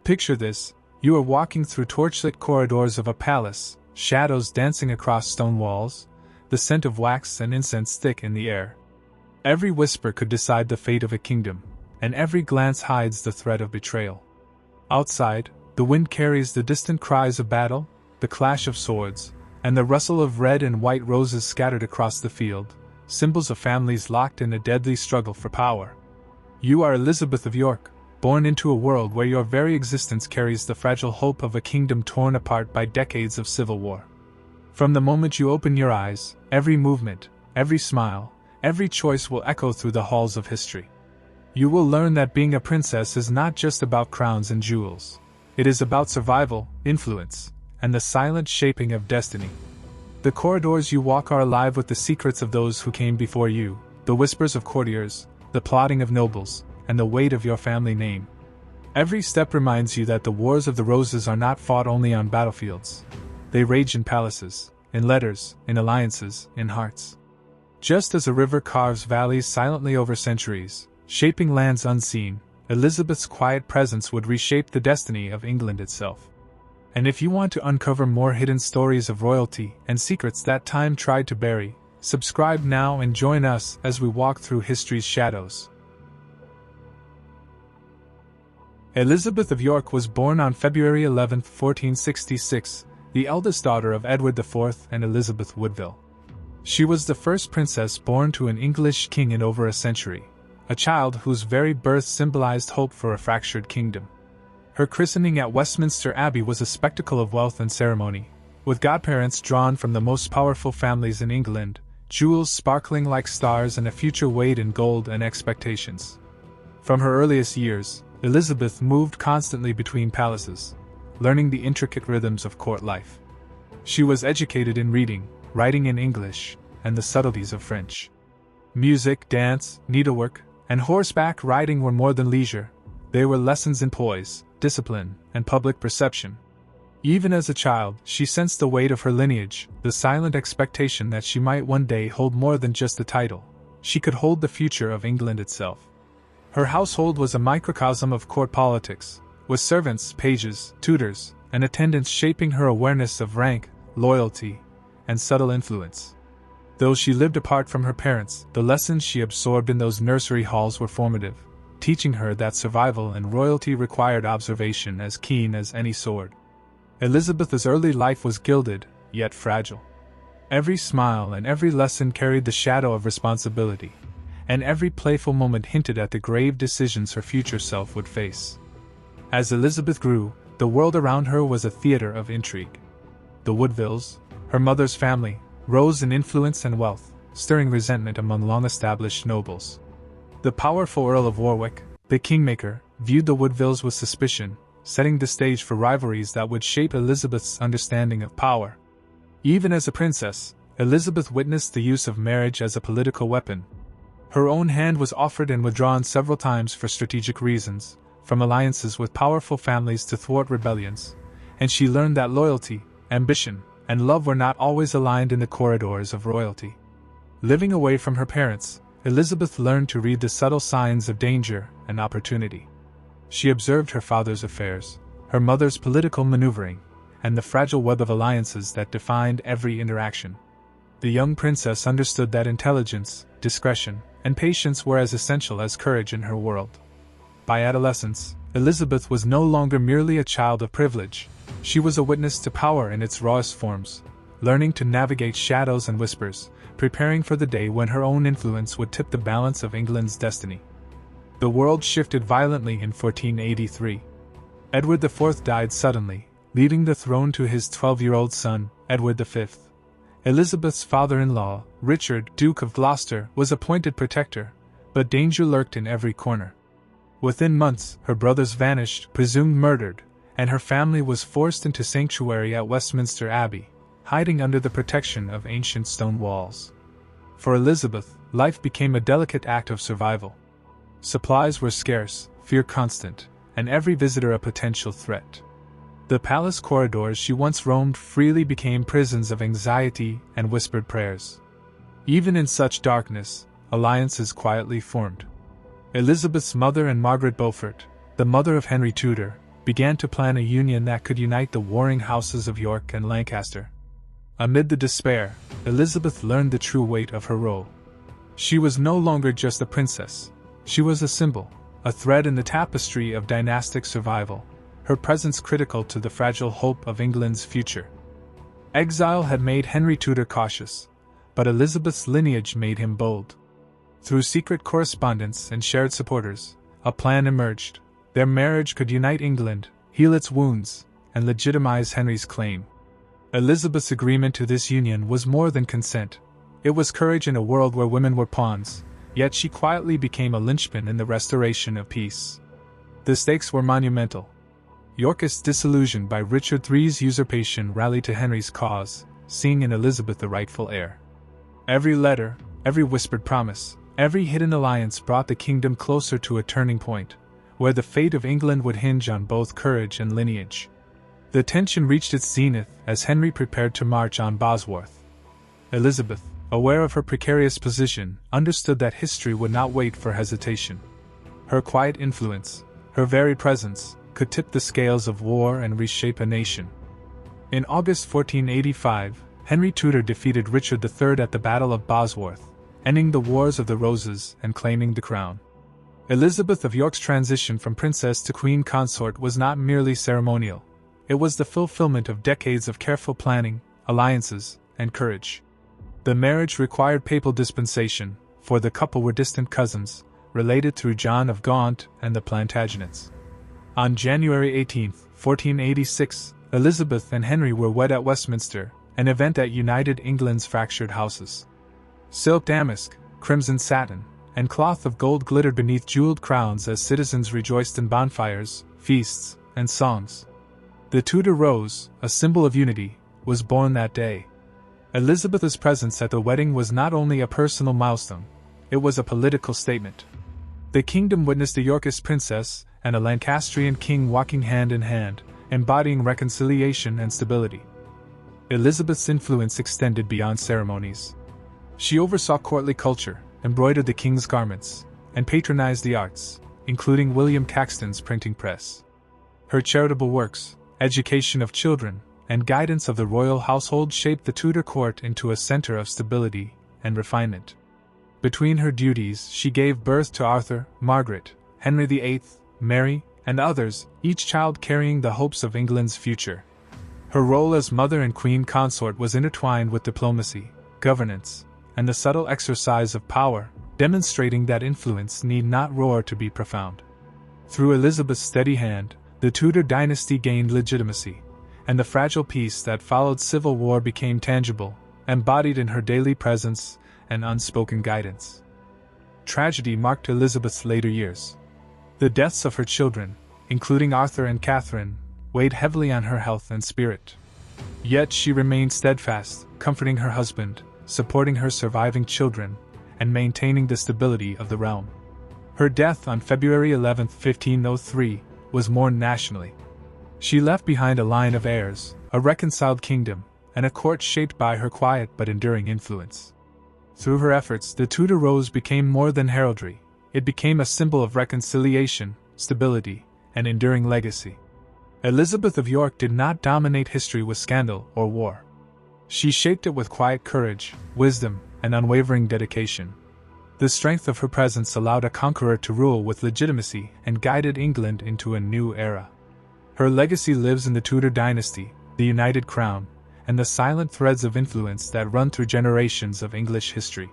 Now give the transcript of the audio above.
Picture this: you are walking through torchlit corridors of a palace, shadows dancing across stone walls, the scent of wax and incense thick in the air. Every whisper could decide the fate of a kingdom, and every glance hides the threat of betrayal. Outside, the wind carries the distant cries of battle, the clash of swords, and the rustle of red and white roses scattered across the field, symbols of families locked in a deadly struggle for power. You are Elizabeth of York, born into a world where your very existence carries the fragile hope of a kingdom torn apart by decades of civil war. From the moment you open your eyes, every movement, every smile, every choice will echo through the halls of history. You will learn that being a princess is not just about crowns and jewels. It is about survival, influence, and the silent shaping of destiny. The corridors you walk are alive with the secrets of those who came before you, the whispers of courtiers, the plotting of nobles, and the weight of your family name. Every step reminds you that the wars of the roses are not fought only on battlefields. They rage in palaces, in letters, in alliances, in hearts. Just as a river carves valleys silently over centuries, shaping lands unseen, Elizabeth's quiet presence would reshape the destiny of England itself. And if you want to uncover more hidden stories of royalty and secrets that time tried to bury, subscribe now and join us as we walk through history's shadows. Elizabeth of York was born on February 11, 1466, the eldest daughter of Edward IV and Elizabeth Woodville. She was the first princess born to an English king in over a century, a child whose very birth symbolized hope for a fractured kingdom. Her christening at Westminster Abbey was a spectacle of wealth and ceremony, with godparents drawn from the most powerful families in England, jewels sparkling like stars and a future weighed in gold and expectations. From her earliest years, Elizabeth moved constantly between palaces, learning the intricate rhythms of court life. She was educated in reading, writing in English, and the subtleties of French. Music, dance, needlework, and horseback riding were more than leisure. They were lessons in poise, discipline, and public perception. Even as a child, she sensed the weight of her lineage, the silent expectation that she might one day hold more than just a title. She could hold the future of England itself. Her household was a microcosm of court politics, with servants, pages, tutors, and attendants shaping her awareness of rank, loyalty, and subtle influence. Though she lived apart from her parents, the lessons she absorbed in those nursery halls were formative, teaching her that survival and royalty required observation as keen as any sword. Elizabeth's early life was gilded, yet fragile. Every smile and every lesson carried the shadow of responsibility, and every playful moment hinted at the grave decisions her future self would face. As Elizabeth grew, the world around her was a theater of intrigue. The Woodvilles, her mother's family, rose in influence and wealth, stirring resentment among long-established nobles. The powerful Earl of Warwick, the kingmaker, viewed the Woodvilles with suspicion, setting the stage for rivalries that would shape Elizabeth's understanding of power. Even as a princess, Elizabeth witnessed the use of marriage as a political weapon. Her own hand was offered and withdrawn several times for strategic reasons, from alliances with powerful families to thwart rebellions, and she learned that loyalty, ambition, and love were not always aligned in the corridors of royalty. Living away from her parents, Elizabeth learned to read the subtle signs of danger and opportunity. She observed her father's affairs, her mother's political maneuvering, and the fragile web of alliances that defined every interaction. The young princess understood that intelligence, discretion, and patience were as essential as courage in her world. By adolescence, Elizabeth was no longer merely a child of privilege. She was a witness to power in its rawest forms, learning to navigate shadows and whispers, preparing for the day when her own influence would tip the balance of England's destiny. The world shifted violently in 1483. Edward IV died suddenly, leaving the throne to his 12-year-old son, Edward V. Elizabeth's father-in-law, Richard, Duke of Gloucester, was appointed protector, but danger lurked in every corner. Within months, her brothers vanished, presumed murdered, and her family was forced into sanctuary at Westminster Abbey, hiding under the protection of ancient stone walls. For Elizabeth, life became a delicate act of survival. Supplies were scarce, fear constant, and every visitor a potential threat. The palace corridors she once roamed freely became prisons of anxiety and whispered prayers. Even in such darkness, alliances quietly formed. Elizabeth's mother and Margaret Beaufort, the mother of Henry Tudor, began to plan a union that could unite the warring houses of York and Lancaster. Amid the despair, Elizabeth learned the true weight of her role. She was no longer just a princess. She was a symbol, a thread in the tapestry of dynastic survival, her presence critical to the fragile hope of England's future. Exile had made Henry Tudor cautious, but Elizabeth's lineage made him bold. Through secret correspondence and shared supporters, a plan emerged. Their marriage could unite England, heal its wounds, and legitimize Henry's claim. Elizabeth's agreement to this union was more than consent. It was courage in a world where women were pawns, yet she quietly became a linchpin in the restoration of peace. The stakes were monumental. Yorkists disillusioned by Richard III's usurpation rallied to Henry's cause, seeing in Elizabeth the rightful heir. Every letter, every whispered promise, every hidden alliance brought the kingdom closer to a turning point, where the fate of England would hinge on both courage and lineage. The tension reached its zenith as Henry prepared to march on Bosworth. Elizabeth, aware of her precarious position, understood that history would not wait for hesitation. Her quiet influence, her very presence, could tip the scales of war and reshape a nation. In August 1485, Henry Tudor defeated Richard III at the Battle of Bosworth, ending the Wars of the Roses and claiming the crown. Elizabeth of York's transition from princess to queen consort was not merely ceremonial. It was the fulfillment of decades of careful planning, alliances, and courage. The marriage required papal dispensation, for the couple were distant cousins, related through John of Gaunt and the Plantagenets. On January 18, 1486, Elizabeth and Henry were wed at Westminster, an event that united England's fractured houses. Silk damask, crimson satin, and cloth of gold glittered beneath jeweled crowns as citizens rejoiced in bonfires, feasts, and songs. The Tudor rose, a symbol of unity, was born that day. Elizabeth's presence at the wedding was not only a personal milestone, it was a political statement. The kingdom witnessed a Yorkist princess and a Lancastrian king walking hand in hand, embodying reconciliation and stability. Elizabeth's influence extended beyond ceremonies. She oversaw courtly culture, embroidered the king's garments, and patronized the arts, including William Caxton's printing press. Her charitable works, education of children, and guidance of the royal household shaped the Tudor court into a center of stability and refinement. Between her duties, she gave birth to Arthur, Margaret, Henry VIII, Mary, and others, each child carrying the hopes of England's future. Her role as mother and queen consort was intertwined with diplomacy, governance, and the subtle exercise of power, demonstrating that influence need not roar to be profound. Through Elizabeth's steady hand, the Tudor dynasty gained legitimacy, and the fragile peace that followed civil war became tangible, embodied in her daily presence and unspoken guidance. Tragedy marked Elizabeth's later years. The deaths of her children, including Arthur and Catherine, weighed heavily on her health and spirit. Yet she remained steadfast, comforting her husband, supporting her surviving children, and maintaining the stability of the realm. Her death on February 11, 1503, was mourned nationally. She left behind a line of heirs, a reconciled kingdom, and a court shaped by her quiet but enduring influence. Through her efforts, the Tudor rose became more than heraldry. It became a symbol of reconciliation, stability, and enduring legacy. Elizabeth of York did not dominate history with scandal or war. She shaped it with quiet courage, wisdom, and unwavering dedication. The strength of her presence allowed a conqueror to rule with legitimacy and guided England into a new era. Her legacy lives in the Tudor dynasty, the United Crown, and the silent threads of influence that run through generations of English history.